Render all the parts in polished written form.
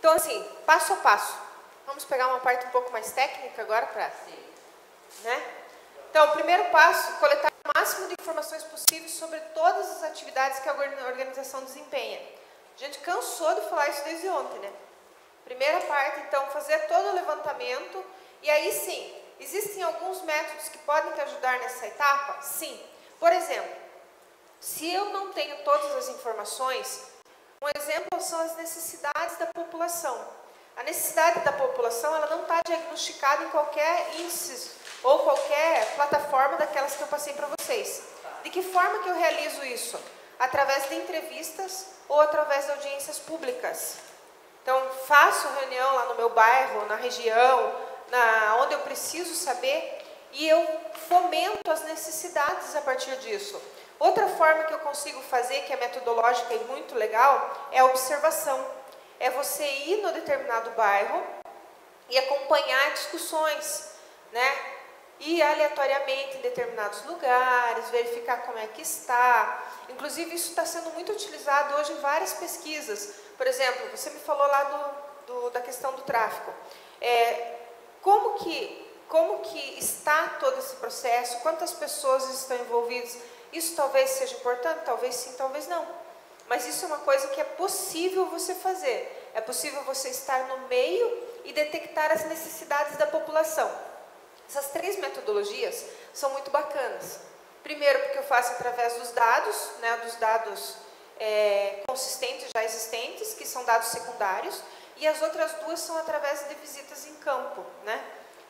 Então, assim, passo a passo. Vamos pegar uma parte um pouco mais técnica agora para... né? Então, o primeiro passo, coletar o máximo de informações possíveis sobre todas as atividades que a organização desempenha. A gente cansou de falar isso desde ontem, né? Primeira parte, então, fazer todo o levantamento. E aí, sim, existem alguns métodos que podem te ajudar nessa etapa? Sim. Por exemplo, se eu não tenho todas as informações, um exemplo são as necessidades da população. A necessidade da população, ela não está diagnosticada em qualquer índice ou qualquer plataforma daquelas que eu passei para vocês. De que forma que eu realizo isso? Através de entrevistas ou através de audiências públicas. Então, faço reunião lá no meu bairro, na região, onde eu preciso saber, e eu fomento as necessidades a partir disso. Outra forma que eu consigo fazer, que é metodológica e muito legal, é a observação. É você ir no determinado bairro e acompanhar discussões, né? Ir aleatoriamente em determinados lugares, verificar como é que está. Inclusive, isso está sendo muito utilizado hoje em várias pesquisas. Por exemplo, você me falou lá da questão do tráfico. Como que está todo esse processo? Quantas pessoas estão envolvidas? Isso talvez seja importante, talvez sim, talvez não. Mas isso é uma coisa que é possível você fazer. É possível você estar no meio e detectar as necessidades da população. Essas 3 metodologias são muito bacanas. Primeiro, porque eu faço através dos dados, né, dos dados consistentes, já existentes, que são dados secundários, e as outras 2 são através de visitas em campo, né?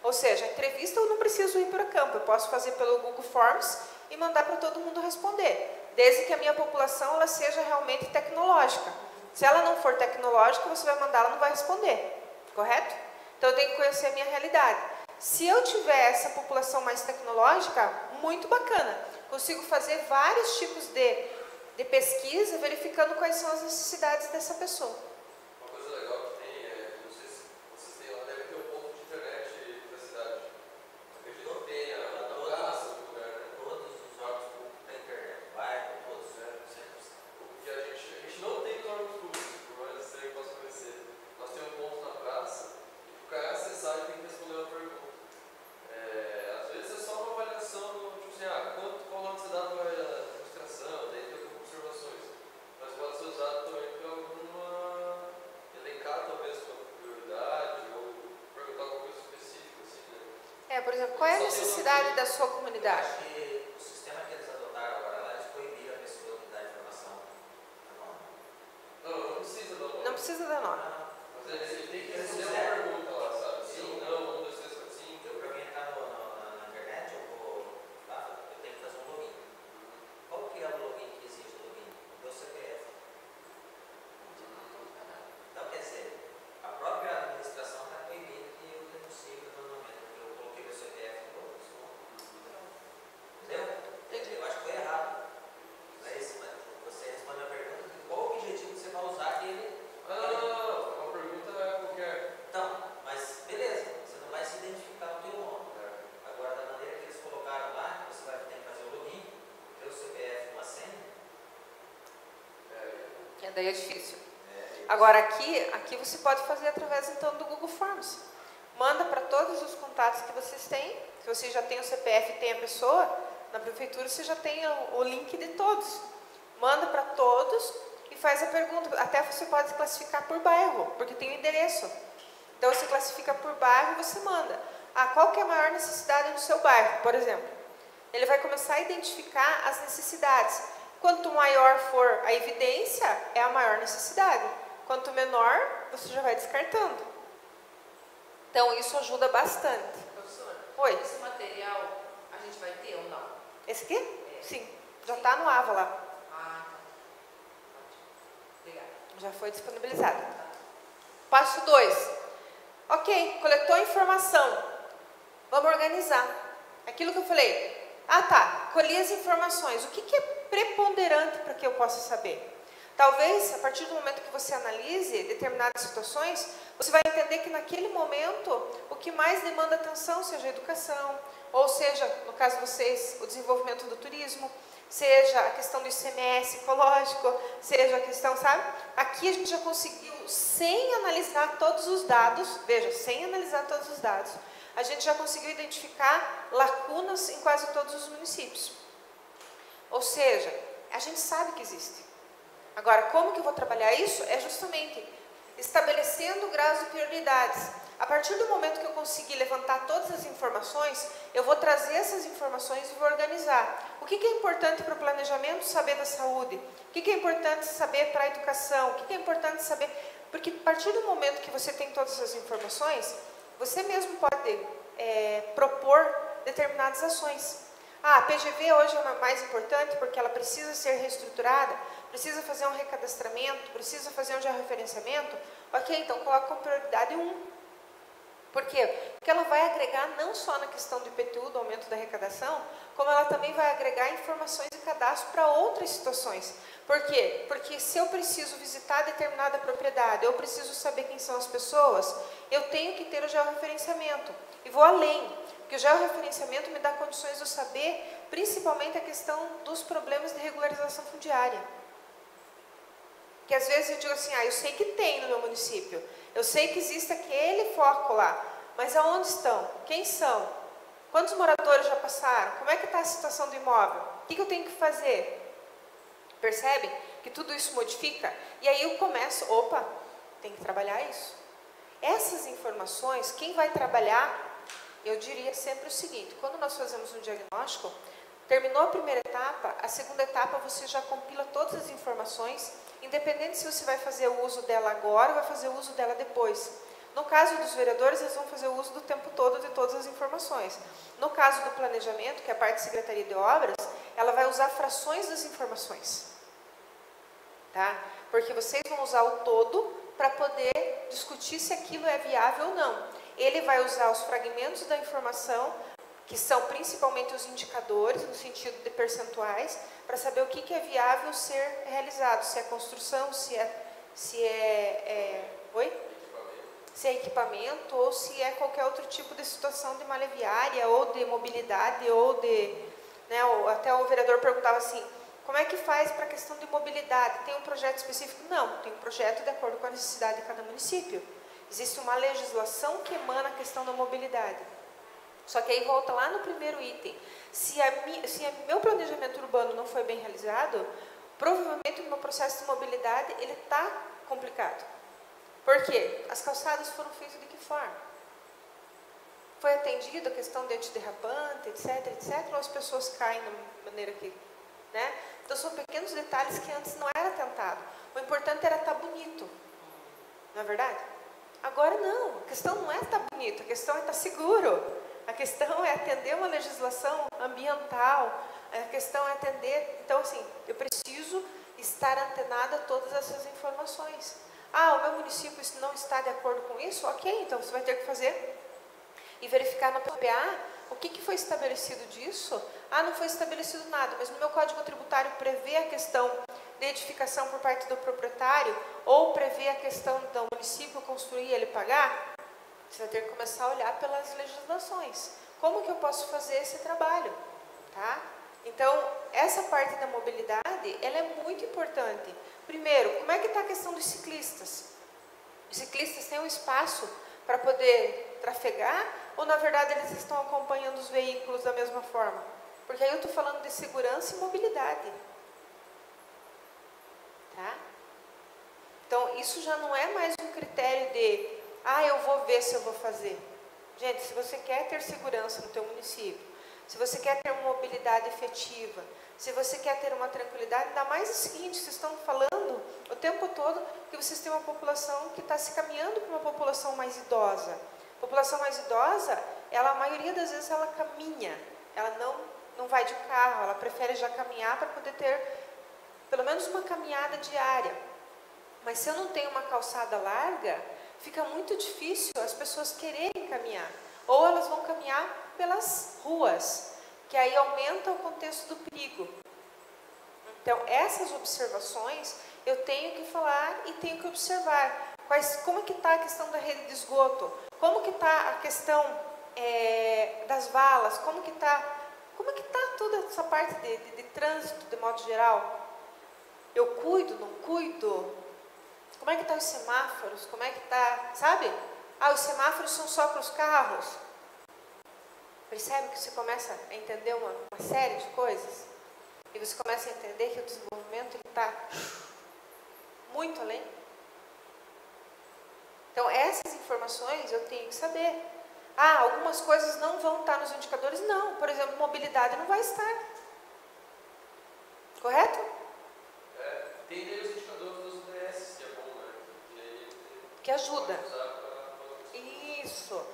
Ou seja, a entrevista eu não preciso ir para campo, eu posso fazer pelo Google Forms e mandar para todo mundo responder, desde que a minha população ela seja realmente tecnológica. Se ela não for tecnológica, você vai mandar, ela não vai responder, correto? Então eu tenho que conhecer a minha realidade. Se eu tiver essa população mais tecnológica, muito bacana. Consigo fazer vários tipos de pesquisa, verificando quais são as necessidades dessa pessoa. Uma coisa legal que tem, não sei se vocês têm lá, deve ter um ponto de internet da cidade. Acredito que tenha na praça, no lugar, né? Todos os órgãos públicos da internet, bairro, todos, né? O que a gente não tem nos órgãos públicos, por mais que você possa conhecer. Nós temos um ponto na praça, e o cara acessar e tem que responder uma pergunta. Às vezes é só uma avaliação, tipo assim, qual nome você dá para a administração, daí tem algumas observações. Mas pode ser usado também para elencar talvez uma prioridade ou perguntar alguma coisa específica, assim, né? Por exemplo, qual é a necessidade da sua comunidade? Eu acho que o sistema que eles adotaram agora lá, eles proibiram a pessoa de dar informação anônima. Não precisa dar nome. Não precisa dar nome. Mas ele tem que responder uma pergunta lá, sabe? Sim, não, 1, 2, 3, 4, 5. Eu, para mim, entrar na internet, eu tenho que fazer um login. Qual que é o login que exige o login? O meu CPF. Então, quer dizer, a própria administração está proibindo que eu denuncie anonimamente, porque eu coloquei meu CPF no entendeu? Eu acho que foi errado. Não é isso, mas você responde a pergunta de qual objetivo você vai usar aquele. Não. Uma pergunta qualquer. Então, mas beleza, você não vai se identificar no teu nome. Agora, da maneira que eles colocaram lá, você vai ter que fazer o login, ter o CPF, uma senha. Daí é difícil. Agora, aqui você pode fazer através, então, do Google Forms. Manda para todos os contatos que vocês têm. Se você já tem o CPF e tem a pessoa, na prefeitura você já tem o link de todos. Manda para todos e faz a pergunta. Até você pode classificar por bairro, porque tem o endereço. Então, você classifica por bairro e você manda. Qual que é a maior necessidade do seu bairro, por exemplo? Ele vai começar a identificar as necessidades. Quanto maior for a evidência, é a maior necessidade. Quanto menor, você já vai descartando. Então, isso ajuda bastante. Professora, Oi. esse material a gente vai ter ou não? Esse aqui? Sim. Já está no AVA lá. Tá. Obrigada. Já foi disponibilizado. Passo 2. Ok, coletou a informação. Vamos organizar. Aquilo que eu falei. Colhi as informações. O que é preponderante para que eu possa saber? Talvez, a partir do momento que você analise determinadas situações, você vai entender que naquele momento, o que mais demanda atenção seja a educação, ou seja, no caso de vocês, o desenvolvimento do turismo. seja a questão do ICMS ecológico, seja a questão, sabe? Aqui a gente já conseguiu, sem analisar todos os dados, veja, sem analisar todos os dados, a gente já conseguiu identificar lacunas em quase todos os municípios. Ou seja, a gente sabe que existe. Agora, como que eu vou trabalhar isso? É justamente estabelecendo graus de prioridades. A partir do momento que eu conseguir levantar todas as informações, eu vou trazer essas informações e vou organizar. O que é importante para o planejamento? Saber da saúde. O que é importante saber para a educação? O que é importante saber... Porque a partir do momento que você tem todas essas informações, você mesmo pode propor determinadas ações. Ah, a PGV hoje é mais importante porque ela precisa ser reestruturada, precisa fazer um recadastramento, precisa fazer um georreferenciamento. Ok, então coloca como prioridade 1. Por quê? Porque ela vai agregar não só na questão do IPTU, do aumento da arrecadação, como ela também vai agregar informações e cadastro para outras situações. Por quê? Porque se eu preciso visitar determinada propriedade, eu preciso saber quem são as pessoas, eu tenho que ter o georreferenciamento. E vou além, porque o georreferenciamento me dá condições de eu saber, principalmente a questão dos problemas de regularização fundiária. Que às vezes eu digo assim, eu sei que tem no meu município, eu sei que existe aquele foco lá, mas aonde estão? Quem são? Quantos moradores já passaram? Como é que está a situação do imóvel? O que eu tenho que fazer? Percebe que tudo isso modifica? E aí eu começo, tem que trabalhar isso. Essas informações, quem vai trabalhar, eu diria sempre o seguinte, quando nós fazemos um diagnóstico, terminou a primeira etapa, a segunda etapa você já compila todas as informações, independente se você vai fazer o uso dela agora ou vai fazer o uso dela depois. No caso dos vereadores, eles vão fazer o uso do tempo todo de todas as informações. No caso do planejamento, que é a parte de Secretaria de Obras, ela vai usar frações das informações. Tá? Porque vocês vão usar o todo para poder discutir se aquilo é viável ou não. Ele vai usar os fragmentos da informação, que são principalmente os indicadores, no sentido de percentuais, para saber o que é viável ser realizado, se é construção, se é equipamento ou se é qualquer outro tipo de situação de malha viária ou de mobilidade ou de... até o vereador perguntava assim, como é que faz para a questão de mobilidade? Tem um projeto específico? Não, tem um projeto de acordo com a necessidade de cada município. Existe uma legislação que emana a questão da mobilidade. Só que aí volta lá no primeiro item. Se meu planejamento urbano não foi bem realizado, provavelmente o meu processo de mobilidade ele está complicado. Por quê? As calçadas foram feitas de que forma? Foi atendido a questão de antiderrapante, etc, etc, ou as pessoas caem da maneira que... Então são pequenos detalhes que antes não era atentado. O importante era estar bonito. Não é verdade? Agora não, a questão não é estar bonito, a questão é estar seguro. A questão é atender uma legislação ambiental, a questão é atender... Então, assim, eu preciso estar antenada a todas essas informações. O meu município não está de acordo com isso? Ok, então você vai ter que fazer e verificar na PPA o que foi estabelecido disso. Não foi estabelecido nada, mas no meu Código Tributário prevê a questão de edificação por parte do proprietário ou prevê a questão do município construir e ele pagar. Você vai ter que começar a olhar pelas legislações. Como que eu posso fazer esse trabalho? Tá? Então, essa parte da mobilidade, ela é muito importante. Primeiro, como é que está a questão dos ciclistas? Os ciclistas têm um espaço para poder trafegar ou, na verdade, eles estão acompanhando os veículos da mesma forma? Porque aí eu estou falando de segurança e mobilidade. Tá? Então, isso já não é mais um critério de... eu vou ver se eu vou fazer. Gente, se você quer ter segurança no teu município, se você quer ter uma mobilidade efetiva, se você quer ter uma tranquilidade, ainda mais o seguinte, vocês estão falando o tempo todo que vocês têm uma população que está se caminhando para uma população mais idosa. A população mais idosa, a maioria das vezes ela caminha, ela não vai de carro, ela prefere já caminhar para poder ter pelo menos uma caminhada diária. Mas se eu não tenho uma calçada larga, fica muito difícil as pessoas quererem caminhar. Ou elas vão caminhar pelas ruas, que aí aumenta o contexto do perigo. Então, essas observações eu tenho que falar e tenho que observar. Como que está a questão da rede de esgoto? Como que está a questão das valas? Como que está como é que está toda essa parte de trânsito, de modo geral? Eu cuido, não cuido? Como é que estão os semáforos? Como é que está, sabe? Ah, os semáforos são só para os carros. Percebe que você começa a entender uma série de coisas? E você começa a entender que o desenvolvimento está muito além. Então, essas informações eu tenho que saber. Ah, algumas coisas não vão estar nos indicadores? Não. Por exemplo, mobilidade não vai estar. Correto? Tem daí os indicadores dos ODS, que é bom, né? Que ajuda. Isso.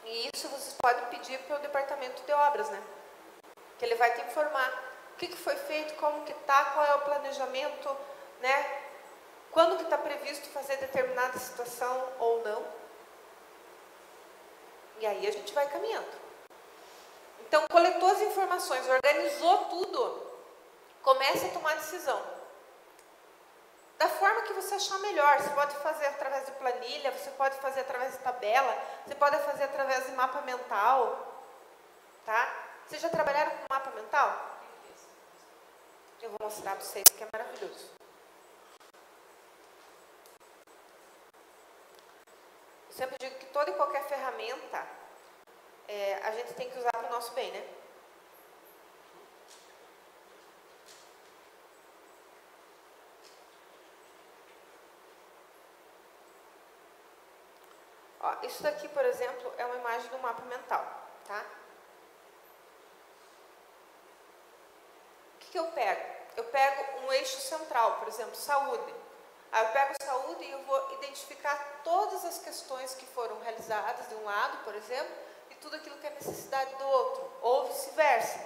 E isso vocês podem pedir para o departamento de obras, né? Que ele vai te informar o que foi feito, como que está, qual é o planejamento, né? Quando que está previsto fazer determinada situação ou não. E aí a gente vai caminhando. Então, coletou as informações, organizou tudo, comece a tomar decisão. Da forma que você achar melhor. Você pode fazer através de planilha, você pode fazer através de tabela, você pode fazer através de mapa mental. Tá? Vocês já trabalharam com mapa mental? Eu vou mostrar para vocês que é maravilhoso. Eu sempre digo que toda e qualquer ferramenta a gente tem que usar para o nosso bem, né? Ó, isso daqui, por exemplo, é uma imagem do mapa mental, tá? O que eu pego? Eu pego um eixo central, por exemplo, saúde. Aí eu pego saúde e eu vou identificar todas as questões que foram realizadas de um lado, por exemplo, e tudo aquilo que é necessidade do outro, ou vice-versa.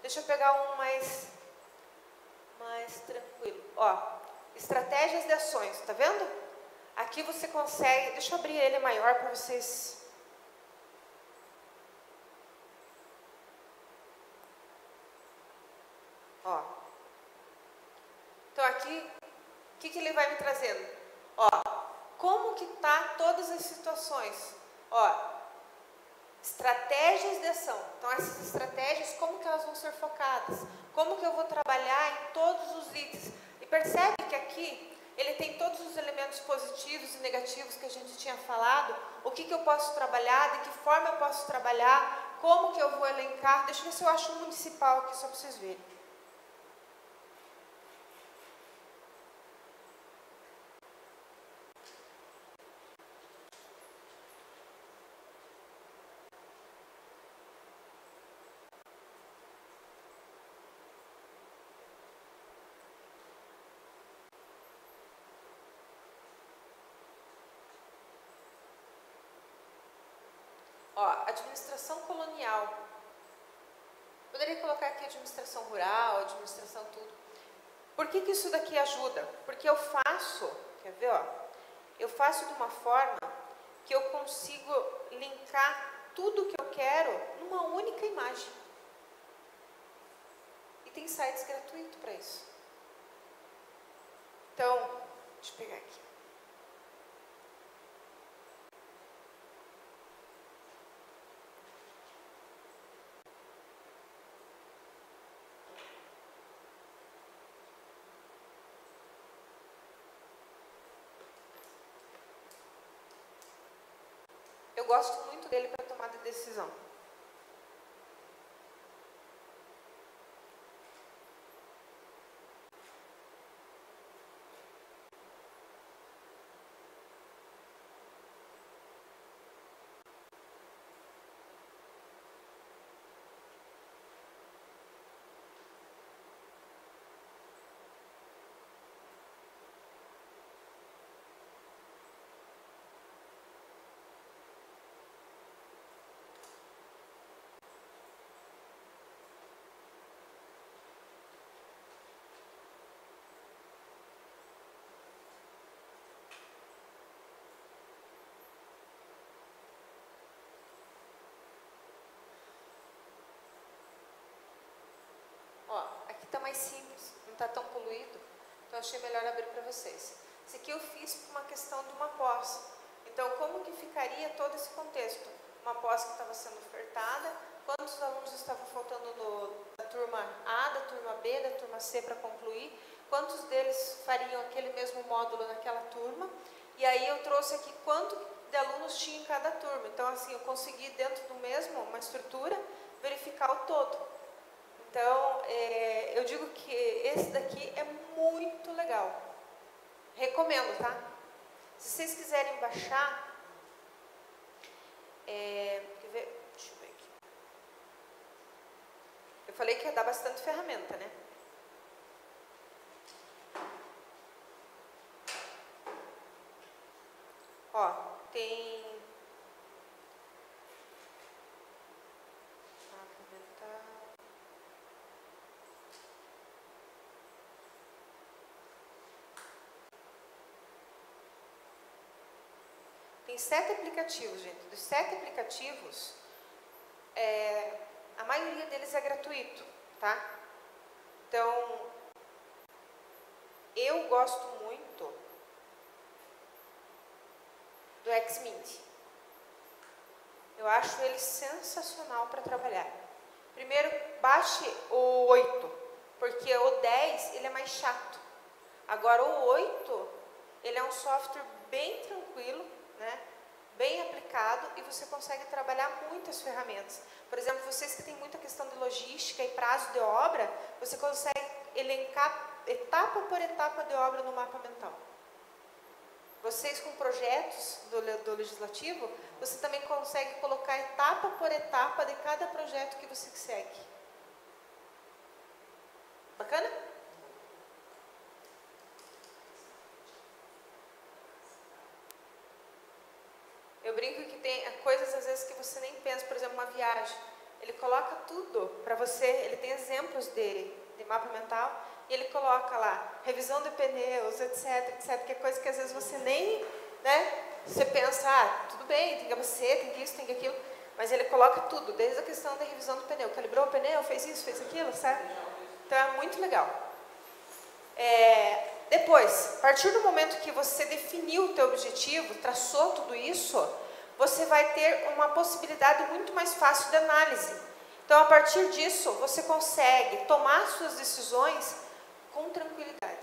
Deixa eu pegar um mais tranquilo. Ó, estratégias de ações, tá vendo? Aqui você consegue, deixa eu abrir ele maior para vocês. Ó. Então aqui, o que ele vai me trazendo? Ó, como que tá todas as situações? Ó, estratégias de ação. Então essas estratégias, como que elas vão ser focadas? Como que eu vou trabalhar em todos os itens? E percebe que aqui ele tem todos os elementos positivos e negativos que a gente tinha falado. O que eu posso trabalhar, de que forma eu posso trabalhar, como que eu vou elencar. Deixa eu ver se eu acho um municipal aqui, só para vocês verem. Ó, administração colonial. Poderia colocar aqui administração rural, administração tudo. Por que isso daqui ajuda? Porque eu faço, quer ver, ó? Eu faço de uma forma que eu consigo linkar tudo que eu quero numa única imagem. E tem sites gratuitos para isso. Então, deixa eu pegar aqui. Eu gosto muito dele para tomar de decisão. Ó, aqui está mais simples, não está tão poluído, então achei melhor abrir para vocês. Esse aqui eu fiz por uma questão de uma pós. Então, como que ficaria todo esse contexto? Uma pós que estava sendo ofertada, quantos alunos estavam faltando da turma A, da turma B, da turma C para concluir, quantos deles fariam aquele mesmo módulo naquela turma, e aí eu trouxe aqui quanto de alunos tinha em cada turma. Então, assim, eu consegui, dentro do mesmo, uma estrutura, verificar o todo. Então, eu digo que esse daqui é muito legal. Recomendo, tá? Se vocês quiserem baixar, quer ver? Deixa eu ver aqui. Eu falei que ia dar bastante ferramenta, né? Ó, tem... Tem 7 aplicativos, gente. Dos 7 aplicativos, a maioria deles é gratuito, tá? Então, eu gosto muito do Xmint. Eu acho ele sensacional para trabalhar. Primeiro, baixe o 8, porque o 10 ele é mais chato. Agora, o 8, ele é um software bem tranquilo, né? Bem aplicado, e você consegue trabalhar muitas ferramentas. Por exemplo, vocês que têm muita questão de logística e prazo de obra, você consegue elencar etapa por etapa de obra no mapa mental. Vocês com projetos do legislativo, você também consegue colocar etapa por etapa de cada projeto que você segue. Bacana? Eu brinco que tem coisas às vezes que você nem pensa, por exemplo, uma viagem. Ele coloca tudo para você, ele tem exemplos de mapa mental, e ele coloca lá, revisão de pneus, etc, que é coisa que às vezes você nem, né, você pensa, tudo bem, tem capacete, tem que isso, tem que aquilo, mas ele coloca tudo, desde a questão da revisão do pneu, calibrou o pneu, fez isso, fez aquilo, certo? Então é muito legal. Depois, a partir do momento que você definiu o teu objetivo, traçou tudo isso, você vai ter uma possibilidade muito mais fácil de análise. Então, a partir disso, você consegue tomar suas decisões com tranquilidade.